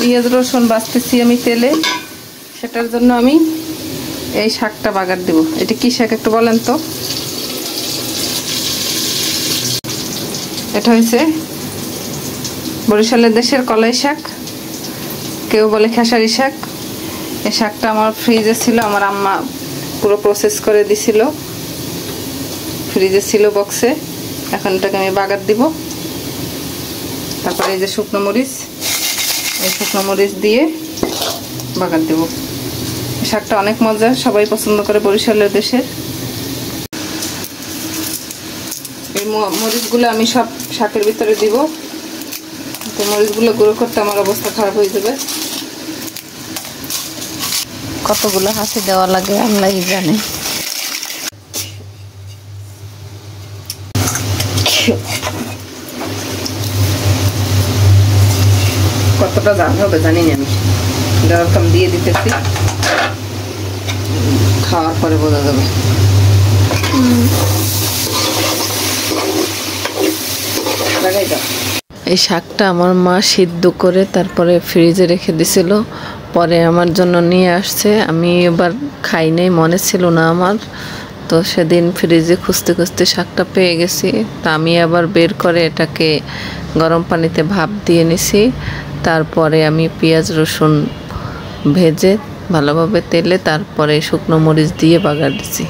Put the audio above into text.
পেঁয়াজ রসুন বাছতেছি আমি তেলে, সেটার জন্য আমি এই শাকটা বাগার দেব। এটা কি শাক একটু বলেন তো? এটা হয়েছে বরিশালের দেশের কলাই শাক, কেউ বলে খেসারি শাক। এই শাকটা আমার ফ্রিজে ছিল, আমার আম্মা পুরো প্রসেস করে দিছিল, ফ্রিজে ছিল বক্সে। এখন এটাকে আমি বাগার দিব। তারপরে এই যে শুকনো মরিচ, এই শুকনো মরিচ দিয়ে বাগার দেব। শাকটা অনেক মজা, সবাই পছন্দ করে বরিশালের দেশের। এই মরিচগুলো আমি সব শাকের ভিতরে দিব। তো মরিচগুলো গুঁড়ো করতে আমার অবস্থা খারাপ হয়ে যাবে। কতগুলো হাসি দেওয়া লাগে আল্লাহই জানে। কতটা জাল হবে জানি না, আমি এরকম দিয়ে দিতেছি, খাওয়ার পরে বোঝা যাবে। এই শাকটা আমার মা সিদ্ধ করে তারপরে ফ্রিজে রেখে দিছিল, পরে আমার জন্য নিয়ে আসছে। আমি এবার খাই নাই, মনে ছিল না আমার। তো সেদিন ফ্রিজে খুঁজতে খুঁজতে শাকটা পেয়ে গেছি। তা আমি আবার বের করে এটাকে গরম পানিতে ভাপ দিয়ে নিছি। তারপরে আমি পেঁয়াজ রসুন ভেজে ভালোভাবে তেলে তারপরে শুকনো মরিচ দিয়ে বাগার দিছি।